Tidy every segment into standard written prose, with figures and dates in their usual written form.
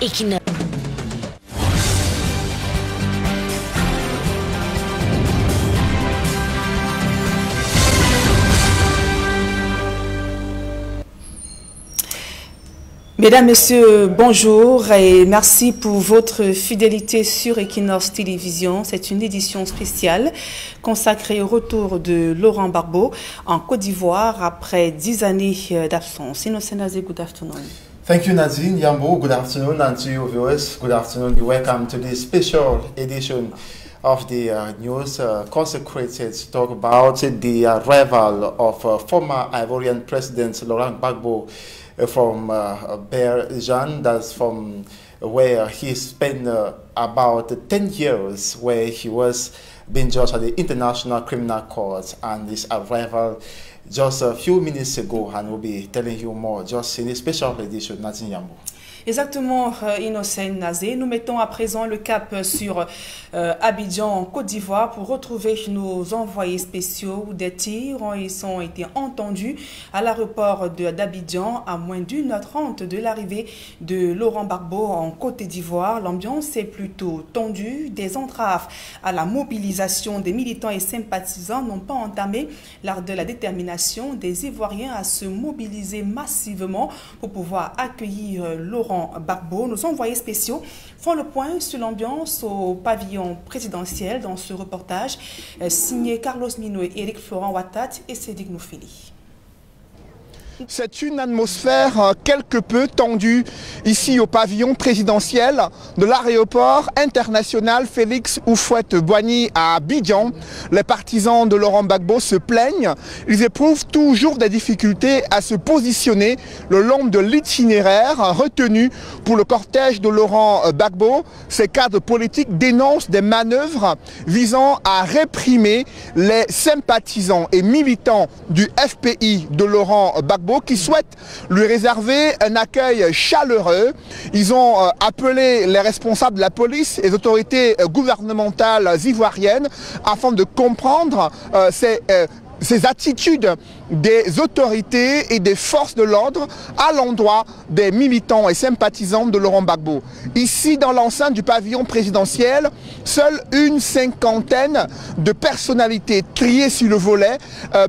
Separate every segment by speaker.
Speaker 1: Equinox.
Speaker 2: Mesdames, Messieurs, bonjour et merci pour votre fidélité sur Equinox Télévision. C'est une édition spéciale consacrée au retour de Laurent Gbagbo en Côte d'Ivoire après 10 années d'absence. Innocent Nazé, good afternoon.
Speaker 3: Thank you, Nadine Yambo. Good afternoon, and to your viewers, good afternoon. Welcome to this special edition of the news consecrated to talk about the arrival of former Ivorian President Laurent Gbagbo from Abidjan, that's from where he spent about 10 years, where he was being judged at the International Criminal Court, and his arrival just a few minutes ago, and we'll be telling you more just in a special edition. Nadine Yambo.
Speaker 2: Exactement, Innocent Nazé. Nous mettons à présent le cap sur Abidjan, en Côte d'Ivoire, pour retrouver nos envoyés spéciaux. Des tirs ont été entendus à l'aéroport d'Abidjan à moins d'1h30 de l'arrivée de Laurent Gbagbo en Côte d'Ivoire. L'ambiance est plutôt tendue. Des entraves à la mobilisation des militants et sympathisants n'ont pas entamé lors de la détermination des Ivoiriens à se mobiliser massivement pour pouvoir accueillir Laurent Gbagbo. Nos envoyés spéciaux font le point sur l'ambiance au pavillon présidentiel dans ce reportage signé Carlos Minoué, Éric Florent Ouattat et Cédric Noufeli.
Speaker 4: C'est une atmosphère quelque peu tendue ici au pavillon présidentiel de l'aéroport international Félix Houphouët-Boigny à Abidjan. Les partisans de Laurent Gbagbo se plaignent. Ils éprouvent toujours des difficultés à se positionner le long de l'itinéraire retenu pour le cortège de Laurent Gbagbo. Ces cadres politiques dénoncent des manœuvres visant à réprimer les sympathisants et militants du FPI de Laurent Gbagbo, qui souhaitent lui réserver un accueil chaleureux. Ils ont appelé les responsables de la police et les autorités gouvernementales ivoiriennes afin de comprendre ces attitudes des autorités et des forces de l'ordre à l'endroit des militants et sympathisants de Laurent Gbagbo. Ici, dans l'enceinte du pavillon présidentiel, seule une cinquantaine de personnalités triées sur le volet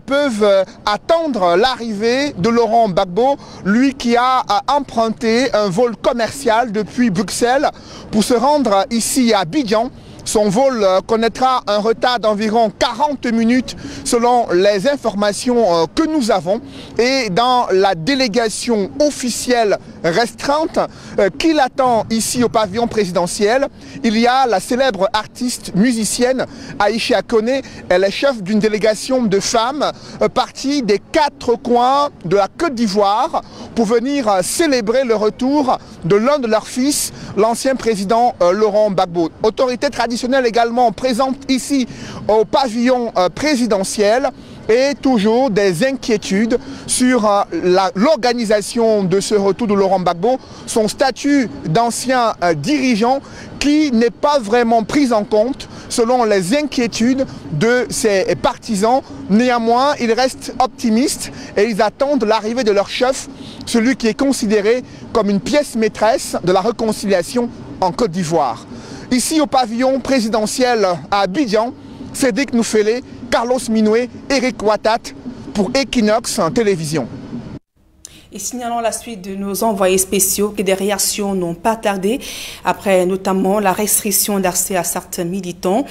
Speaker 4: peuvent attendre l'arrivée de Laurent Gbagbo, lui qui a emprunté un vol commercial depuis Bruxelles pour se rendre ici à Abidjan. Son vol connaîtra un retard d'environ 40 minutes selon les informations que nous avons. Et dans la délégation officielle restreinte qui l'attend ici au pavillon présidentiel, il y a la célèbre artiste musicienne Aïcha Koné. Elle est chef d'une délégation de femmes parties des 4 coins de la Côte d'Ivoire pour venir célébrer le retour de l'un de leurs fils, l'ancien président Laurent Gbagbo. Autorité traditionnelle également présente ici au pavillon présidentiel, et toujours des inquiétudes sur l'organisation de ce retour de Laurent Gbagbo, son statut d'ancien dirigeant qui n'est pas vraiment pris en compte selon les inquiétudes de ses partisans. Néanmoins, ils restent optimistes et ils attendent l'arrivée de leur chef, celui qui est considéré comme une pièce maîtresse de la réconciliation en Côte d'Ivoire. Ici au pavillon présidentiel à Abidjan, Cédric Noufeli, Carlos Minoué, Éric Ouattat pour Equinox Télévision.
Speaker 2: Et signalons la suite de nos envoyés spéciaux que des réactions n'ont pas tardé après notamment la restriction d'accès à certains militants.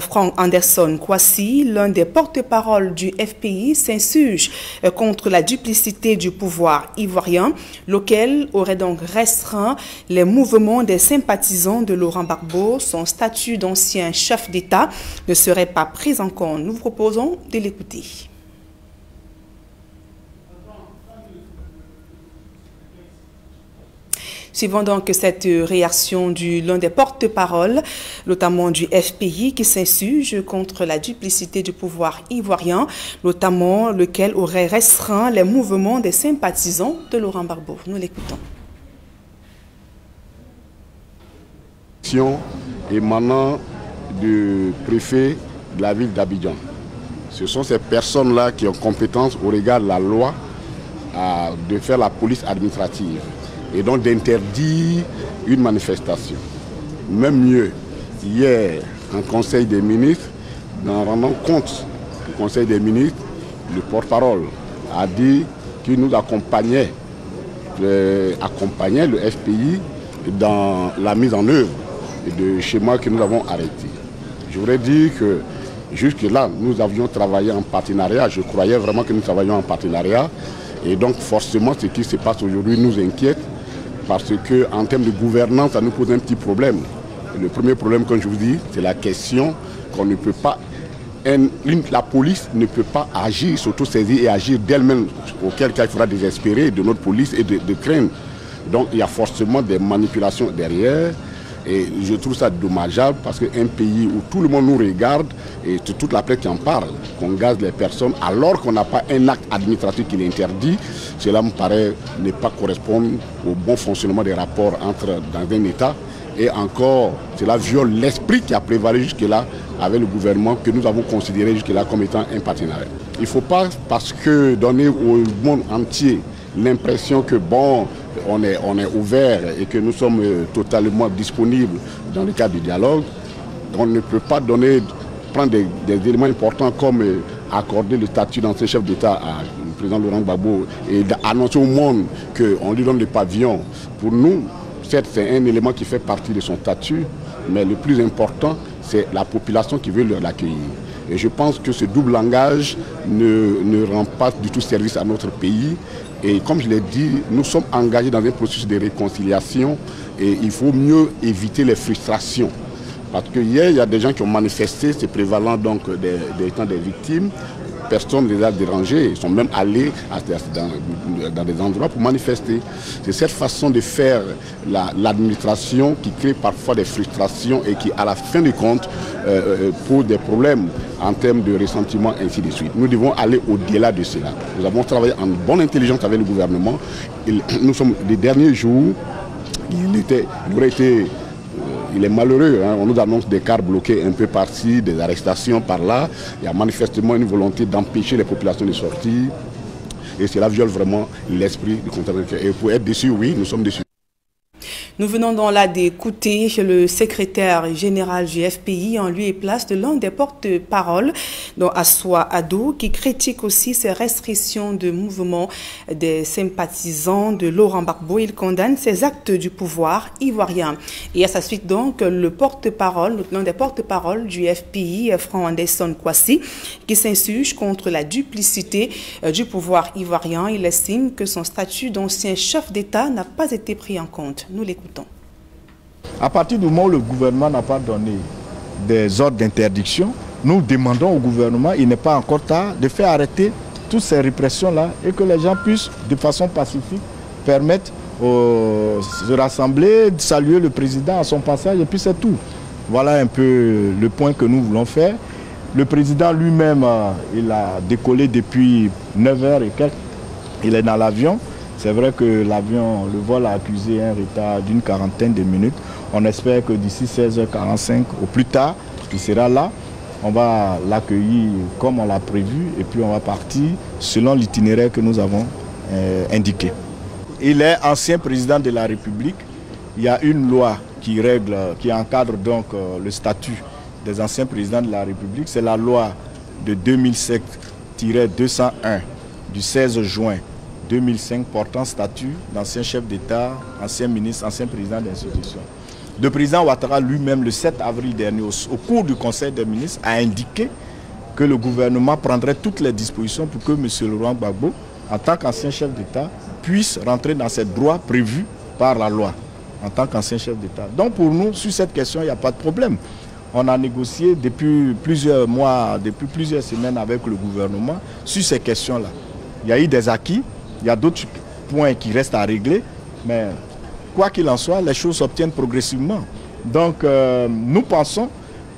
Speaker 2: Frank Anderson Kwasi, l'un des porte-parole du FPI, s'insurge contre la duplicité du pouvoir ivoirien, lequel aurait donc restreint les mouvements des sympathisants de Laurent Gbagbo. Son statut d'ancien chef d'État ne serait pas pris en compte. Nous vous proposons de l'écouter. Suivons donc cette réaction de l'un des porte-parole, notamment du FPI, qui s'insurge contre la duplicité du pouvoir ivoirien, notamment lequel aurait restreint les mouvements des sympathisants de Laurent Gbagbo. Nous l'écoutons.
Speaker 5: Émanant du préfet de la ville d'Abidjan. Ce sont ces personnes-là qui ont compétence au regard de la loi de faire la police administrative. et donc d'interdire une manifestation. Même mieux, hier, en Conseil des ministres, en rendant compte du Conseil des ministres, le porte-parole a dit qu'il nous accompagnait le FPI dans la mise en œuvre de schémas que nous avons arrêtés. Je voudrais dire que jusque-là, nous avions travaillé en partenariat. Je croyais vraiment que nous travaillions en partenariat. Et donc forcément, ce qui se passe aujourd'hui nous inquiète parce qu'en termes de gouvernance, ça nous pose un petit problème. Le premier problème, comme je vous dis, c'est la question qu'on ne peut pas... La police ne peut pas agir, s'auto-saisir et agir d'elle-même, auquel cas il faudra désespérer de notre police et de craindre. Donc il y a forcément des manipulations derrière. Et je trouve ça dommageable parce qu'un pays où tout le monde nous regarde et toute la presse qui en parle, qu'on gaze les personnes alors qu'on n'a pas un acte administratif qui l'interdit, cela me paraît ne pas correspondre au bon fonctionnement des rapports dans un État. Et encore, cela viole l'esprit qui a prévalu jusque-là avec le gouvernement que nous avons considéré jusque-là comme étant un partenariat. Il ne faut pas, parce que donner au monde entier l'impression que bon, on est ouvert et que nous sommes totalement disponibles dans le cadre du dialogue, on ne peut pas prendre des éléments importants comme accorder le statut d'ancien chef d'État à le président Laurent Gbagbo et annoncer au monde qu'on lui donne le pavillon. Pour nous, certes, c'est un élément qui fait partie de son statut, mais le plus important, c'est la population qui veut l'accueillir. Et je pense que ce double langage ne rend pas du tout service à notre pays. Et comme je l'ai dit, nous sommes engagés dans un processus de réconciliation et il faut mieux éviter les frustrations. Parce que hier, il y a des gens qui ont manifesté, se prévalant donc des victimes. Personne ne les a dérangés, ils sont même allés dans des endroits pour manifester. C'est cette façon de faire l'administration qui crée parfois des frustrations et qui, à la fin du compte, pose des problèmes en termes de ressentiment, ainsi de suite. Nous devons aller au-delà de cela. Nous avons travaillé en bonne intelligence avec le gouvernement. Nous sommes les derniers jours, il est malheureux, hein. On nous annonce des cars bloqués un peu par-ci, des arrestations par-là. Il y a manifestement une volonté d'empêcher les populations de sortir. Et cela viole vraiment l'esprit du contrat. Et pour être déçus, oui, nous sommes déçus.
Speaker 2: Nous venons donc là d'écouter le secrétaire général du FPI en lieu et place de l'un des porte-parole, dont Assoua Addo, qui critique aussi ces restrictions de mouvement des sympathisants de Laurent Gbagbo. Il condamne ces actes du pouvoir ivoirien. Et à sa suite donc, le porte-parole, l'un des porte-paroles du FPI, Franck Anderson Kwasi, qui s'insurge contre la duplicité du pouvoir ivoirien. Il estime que son statut d'ancien chef d'État n'a pas été pris en compte. Nous l'écoutons.
Speaker 4: À partir du moment où le gouvernement n'a pas donné des ordres d'interdiction, nous demandons au gouvernement, il n'est pas encore tard, de faire arrêter toutes ces répressions-là et que les gens puissent, de façon pacifique, permettre de se rassembler, de saluer le président à son passage et puis c'est tout. Voilà un peu le point que nous voulons faire. Le président lui-même, il a décollé depuis 9h et quelques. Il est dans l'avion. C'est vrai que le vol a accusé un retard d'une quarantaine de minutes. On espère que d'ici 16h45 au plus tard, il sera là. On va l'accueillir comme on l'a prévu et puis on va partir selon l'itinéraire que nous avons indiqué. Il est ancien président de la République. Il y a une loi qui encadre donc le statut des anciens présidents de la République. C'est la loi de 2007-201 du 16 juin 2005 portant statut d'ancien chef d'État, ancien ministre, ancien président d'institution. Le président Ouattara lui-même, le 7 avril dernier, au cours du Conseil des ministres, a indiqué que le gouvernement prendrait toutes les dispositions pour que M. Laurent Gbagbo, en tant qu'ancien chef d'État, puisse rentrer dans ses droits prévus par la loi, en tant qu'ancien chef d'État. Donc pour nous, sur cette question, il n'y a pas de problème. On a négocié depuis plusieurs mois, depuis plusieurs semaines avec le gouvernement sur ces questions-là. Il y a eu des acquis. Il y a d'autres points qui restent à régler, mais quoi qu'il en soit, les choses s'obtiennent progressivement. Donc nous pensons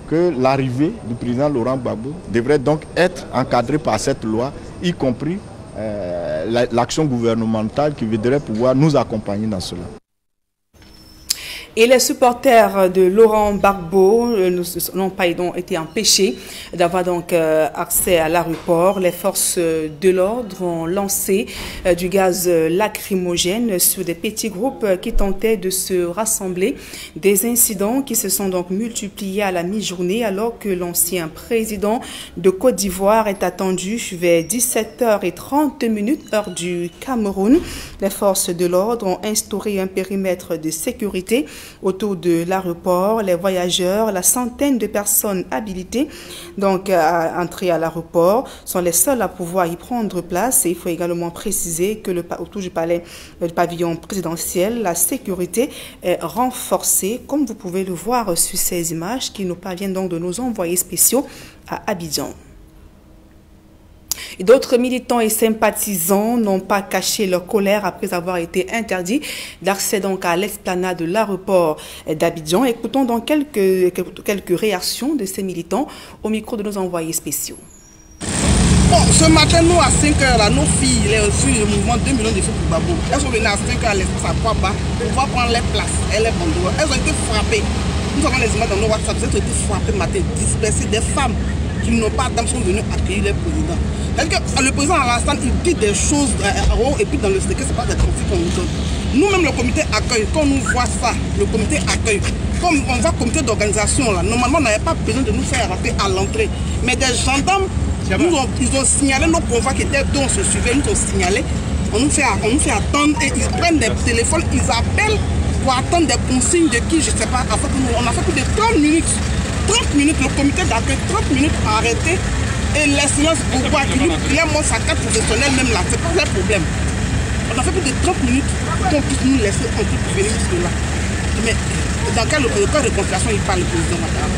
Speaker 4: que l'arrivée du président Laurent Gbagbo devrait donc être encadrée par cette loi, y compris l'action gouvernementale qui voudrait pouvoir nous accompagner dans cela.
Speaker 2: Et les supporters de Laurent Gbagbo n'ont pas été empêchés d'avoir donc accès à l'aéroport. Les forces de l'ordre ont lancé du gaz lacrymogène sur des petits groupes qui tentaient de se rassembler. Des incidents qui se sont donc multipliés à la mi-journée alors que l'ancien président de Côte d'Ivoire est attendu vers 17h30 heure du Cameroun. Les forces de l'ordre ont instauré un périmètre de sécurité autour de l'aéroport. Les voyageurs, la centaine de personnes habilitées donc à entrer à l'aéroport sont les seuls à pouvoir y prendre place. Et il faut également préciser que autour du pavillon présidentiel, la sécurité est renforcée, comme vous pouvez le voir sur ces images qui nous parviennent donc de nos envoyés spéciaux à Abidjan. D'autres militants et sympathisants n'ont pas caché leur colère après avoir été interdits d'accès donc à l'esplanade de l'aéroport d'Abidjan. Écoutons donc quelques réactions de ces militants au micro de nos envoyés spéciaux.
Speaker 1: Bon, ce matin, nous, à 5h, là, nos filles, les reçues le mouvement 2 millions de feux pour Gbagbo. Elles sont venues à 5h à l'espace à Kwaba pour pouvoir prendre les places. Elles ont été frappées. Nous avons les images dans nos WhatsApp. Elles ont été frappées matin, dispersées. Des femmes qui n'ont pas d'âme sont venues accueillir les présidents. Le président Alassane, il dit des choses et puis dans le secret, ce n'est pas des conflits qu'on nous donne. Nous-mêmes, le comité accueil, quand nous voit ça, le comité accueil, comme on voit le comité d'organisation, là, normalement, on n'avait pas besoin de nous faire arrêter à l'entrée. Mais des gendarmes, ils ont signalé nos convois qui étaient dont on se suivait, ils nous ont signalé. On nous fait attendre et ils prennent des téléphones, ils appellent pour attendre des consignes de qui, je ne sais pas. En fait, on a fait plus de 30 minutes. 30 minutes, le comité d'accueil, 30 minutes arrêté. Et les silences pourquoi il montre sa carte professionnelle même là, c'est pas le problème. On a fait plus de 30 minutes qu'on puisse nous laisser entrer pour venir jusque-là. Mais dans quel cas de conciliation il parle le président madame?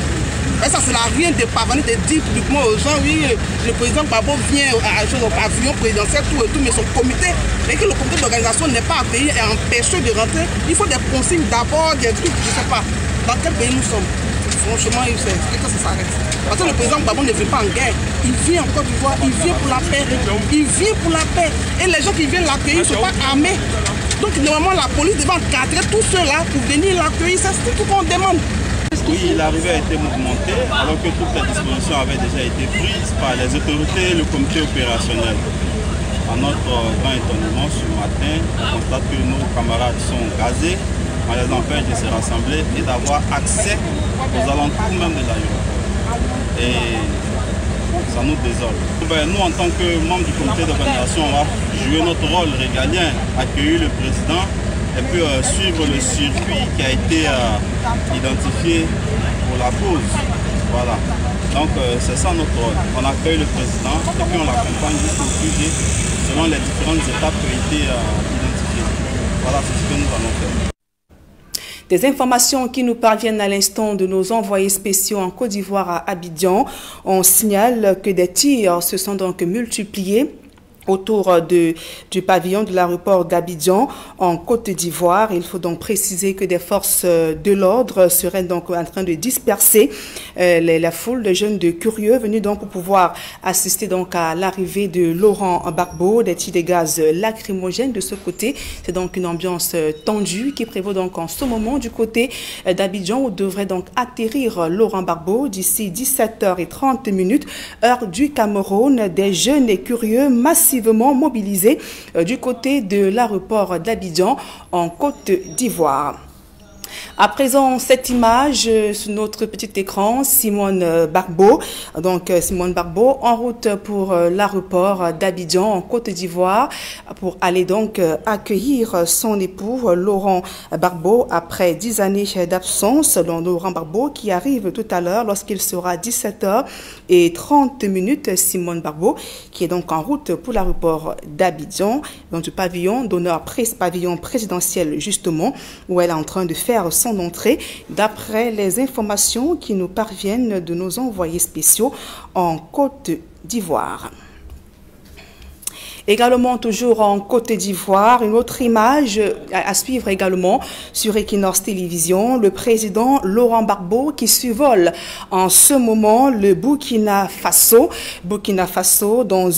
Speaker 1: Et ça, c'est rien de parvenir de dire publiquement aux gens, oui, le président Gbagbo vient au pavillon présidentiel, tout et tout, mais son comité, et que le comité d'organisation n'est pas accueilli et empêché de rentrer, il faut des consignes d'abord, des trucs, je ne sais pas, dans quel pays nous sommes. Franchement, il faut que ça s'arrête. Parce que le président Gbagbo ne vient pas en guerre. Il vient en Côte d'Ivoire, il vient pour la paix. Il vient pour la paix. Et les gens qui viennent l'accueillir ne sont pas armés. Donc normalement, la police devait encadrer tous ceux-là pour venir l'accueillir. C'est tout qu'on demande.
Speaker 6: Oui, l'arrivée a été mouvementée alors que toutes les dispositions avaient déjà été prises par les autorités et le comité opérationnel. À notre grand étonnement, ce matin, on constate que nos camarades sont gazés. On les empêche de se rassembler et d'avoir accès aux alentours même de l'aéroport. Et ça nous désole. Nous, en tant que membres du comité d'organisation, on va jouer notre rôle régalien, accueillir le président et puis suivre le circuit qui a été identifié pour la cause. Voilà. Donc c'est ça notre rôle. On accueille le président et puis on l'accompagne jusqu'au sujet selon les différentes étapes qui ont été identifiées. Voilà, c'est ce que nous allons faire.
Speaker 2: Des informations qui nous parviennent à l'instant de nos envoyés spéciaux en Côte d'Ivoire à Abidjan. On signale que des tirs se sont donc multipliés autour du pavillon de l'aéroport d'Abidjan en Côte d'Ivoire. Il faut donc préciser que des forces de l'ordre seraient donc en train de disperser la foule de jeunes de curieux venus donc pour pouvoir assister donc à l'arrivée de Laurent Gbagbo. Des tirs de gaz lacrymogènes de ce côté. C'est donc une ambiance tendue qui prévaut donc en ce moment du côté d'Abidjan où devrait donc atterrir Laurent Gbagbo d'ici 17h30 heure du Cameroun. Des jeunes et curieux massivement mobilisés du côté de l'aéroport d'Abidjan en Côte d'Ivoire. À présent, cette image sur notre petit écran, Simone Gbagbo. Donc, Simone Gbagbo en route pour l'aéroport d'Abidjan en Côte d'Ivoire pour aller donc accueillir son époux Laurent Gbagbo après 10 années d'absence. Laurent Gbagbo qui arrive tout à l'heure lorsqu'il sera 17h30. Simone Gbagbo qui est donc en route pour l'aéroport d'Abidjan dans du pavillon d'honneur pavillon présidentiel justement où elle est en train de faire son entrée d'après les informations qui nous parviennent de nos envoyés spéciaux en Côte d'Ivoire. Également, toujours en Côte d'Ivoire, une autre image à suivre également sur Equinox Télévision. Le président Laurent Gbagbo qui survole en ce moment le Burkina Faso. Burkina Faso, dans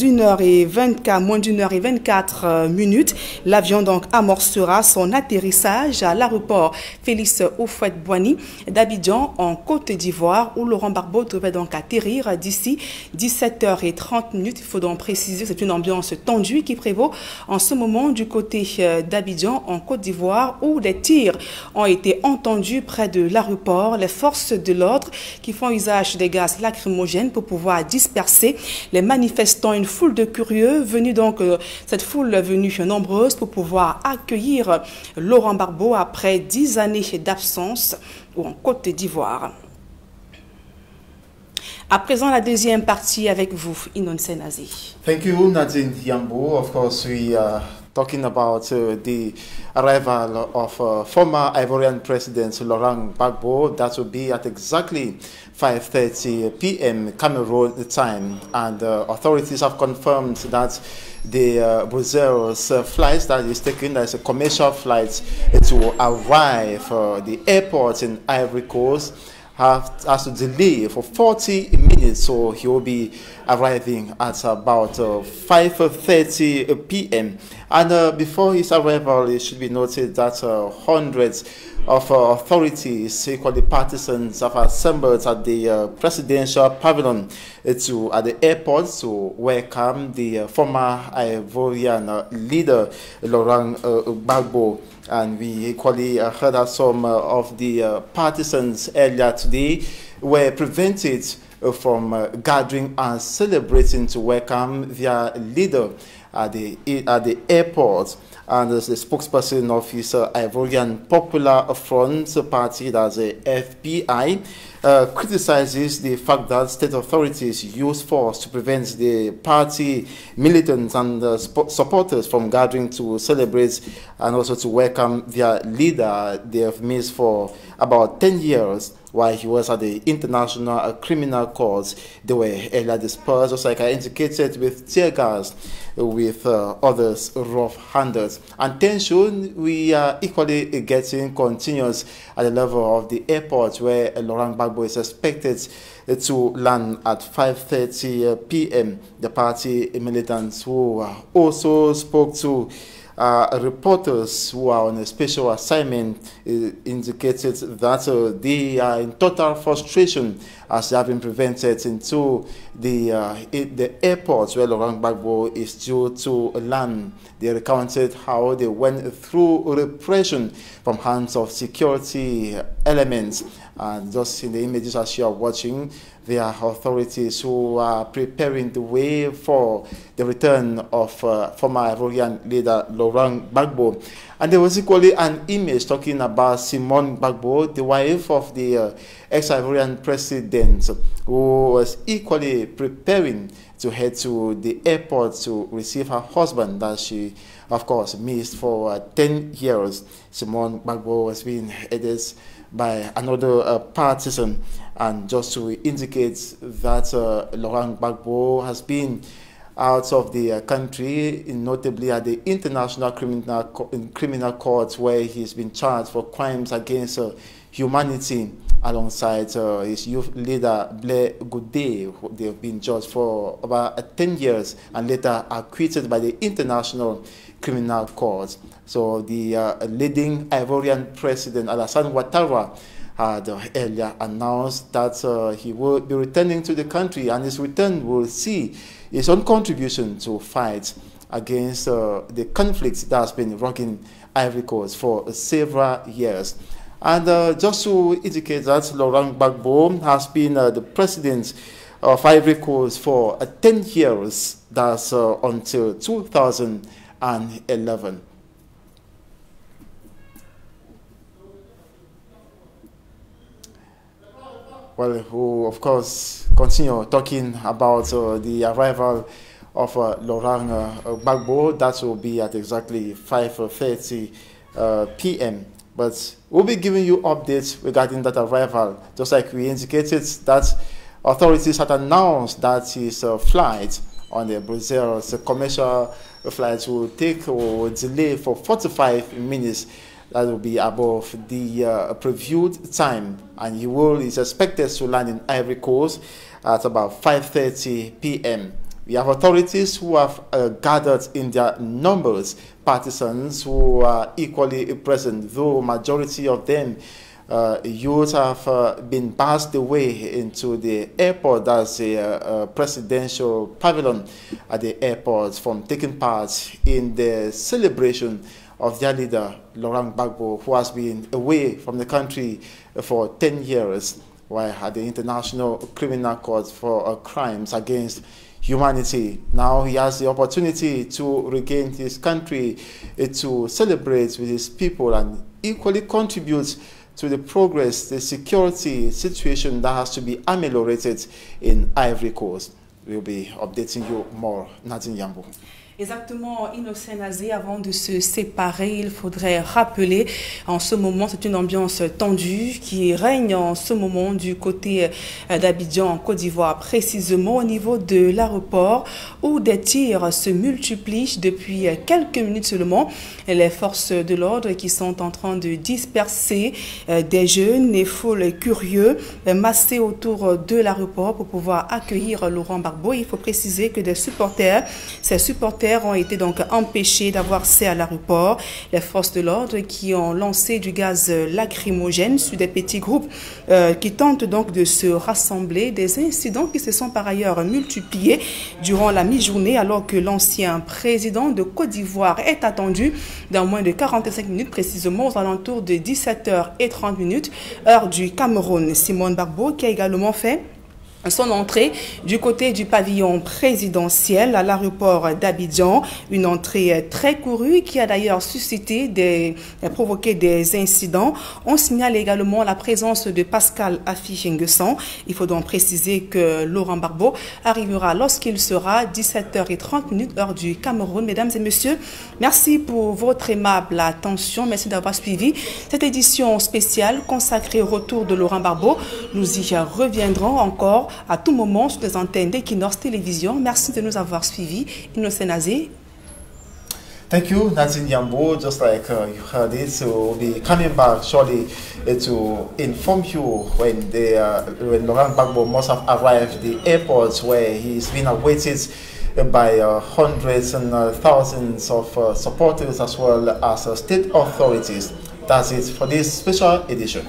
Speaker 2: moins d'une heure et 24 minutes, l'avion donc amorcera son atterrissage à l'aéroport Félix Houphouët-Boigny d'Abidjan en Côte d'Ivoire, où Laurent Gbagbo devait donc atterrir d'ici 17h30. Il faut donc préciser que c'est une ambiance tendue qui prévaut en ce moment du côté d'Abidjan en Côte d'Ivoire, où des tirs ont été entendus près de l'aéroport. Les forces de l'ordre qui font usage des gaz lacrymogènes pour pouvoir disperser les manifestants. Une foule de curieux venus donc, cette foule venue nombreuse pour pouvoir accueillir Laurent Gbagbo après 10 années d'absence en Côte d'Ivoire. À présent, la deuxième partie avec vous, Innocent Nazé.
Speaker 3: Thank you, Nadine Yambo. Of course, we are talking about the arrival of former Ivorian President Laurent Gbagbo. That will be at exactly 5:30 p.m. Cameroon time, and authorities have confirmed that the Brussels flight that is taken as a commercial flight to arrive the airport in Ivory Coast has to delay for 40 minutes, so he will be arriving at about 5:30 p.m. And before his arrival, it should be noted that hundreds of authorities, equally partisans, have assembled at the presidential pavilion at the airport to welcome the former Ivorian leader Laurent Gbagbo. And we equally heard that some of the partisans earlier today were prevented from gathering and celebrating to welcome their leader at the airport. And as the spokesperson of his Ivorian Popular Front party, that's the FPI, criticizes the fact that state authorities use force to prevent the party militants and supporters from gathering to celebrate and also to welcome their leader they have missed for about 10 years. While he was at the International Criminal Court, they were earlier dispersed, just like I indicated, with tear gas, with others rough-handed. And tension we are equally getting continuous at the level of the airport, where Laurent Gbagbo is expected to land at 5:30 p.m. The party militants who also spoke to reporters who are on a special assignment indicated that they are in total frustration as they have been prevented into the airport where Laurent Gbagbo is due to land. They recounted how they went through repression from hands of security elements. And just in the images as you are watching, there are authorities who are preparing the way for the return of former Ivorian leader Laurent Gbagbo. And there was equally an image talking about Simone Gbagbo, the wife of the ex-Ivorian president, who was equally preparing to head to the airport to receive her husband that she, of course, missed for 10 years. Simone Gbagbo was being headed by another partisan. And just to indicate that Laurent Gbagbo has been out of the country, notably at the International Criminal Court, where he's been charged for crimes against humanity, alongside his youth leader Blair Goudé. They have been judged for about 10 years and later acquitted by the International Criminal Court. So the leading Ivorian president Alassane Ouattara had earlier announced that he will be returning to the country, and his return will see his own contribution to fight against the conflict that has been rocking Ivory Coast for several years. And just to indicate that Laurent Gbagbo has been the president of Ivory Coast for 10 years, that's until 2011. Well, we'll of course continue talking about the arrival of Laurent Gbagbo. That will be at exactly 5:30 p.m. But we'll be giving you updates regarding that arrival, just like we indicated that authorities had announced that his flight on the Brussels commercial flights will take or delay for 45 minutes. That will be above the previewed time, and he is expected to land in Ivory Coast at about 5:30 p.m. We have authorities who have gathered in their numbers partisans who are equally present, though majority of them youth have been passed away into the airport. That's a presidential pavilion at the airport from taking part in the celebration of their leader, Laurent Gbagbo, who has been away from the country for 10 years, while at the International Criminal Court for crimes against humanity. Now he has the opportunity to regain his country, to celebrate with his people and equally contribute to the progress, the security situation that has to be ameliorated in Ivory Coast. We'll be updating you more. Nadine Yambo.
Speaker 2: Exactement, Innocent Nazé, avant de se séparer, il faudrait rappeler, en ce moment, c'est une ambiance tendue qui règne en ce moment du côté d'Abidjan, en Côte d'Ivoire, précisément au niveau de l'aéroport, où des tirs se multiplient depuis quelques minutes seulement. Les forces de l'ordre qui sont en train de disperser des jeunes et foules curieux massés autour de l'aéroport pour pouvoir accueillir Laurent Gbagbo. Il faut préciser que ces supporters ont été donc empêchés d'avoir accès à l'aéroport. Les forces de l'ordre qui ont lancé du gaz lacrymogène sur des petits groupes qui tentent donc de se rassembler. Des incidents qui se sont par ailleurs multipliés durant la mi-journée, alors que l'ancien président de Côte d'Ivoire est attendu dans moins de 45 minutes, précisément aux alentours de 17h30, heure du Cameroun. Simon Gbagbo qui a également fait son entrée du côté du pavillon présidentiel à l'aéroport d'Abidjan, une entrée très courue qui a d'ailleurs provoqué des incidents. On signale également la présence de Pascal Affi Nguessan. Il faut donc préciser que Laurent Gbagbo arrivera lorsqu'il sera 17h30, heure du Cameroun. Mesdames et messieurs, merci pour votre aimable attention. Merci d'avoir suivi cette édition spéciale consacrée au retour de Laurent Gbagbo. Nous y reviendrons encore à tout moment sur les antennes d'Equinox Télévision. Merci de nous avoir suivis. Innocent Nazé.
Speaker 3: Thank you, Nadine Yambo. Just like you heard it, so we'll be coming back shortly to inform you when Laurent Gbagbo must have arrived at the airport, where he's been awaited by hundreds and thousands of supporters as well as state authorities. That's it for this special edition.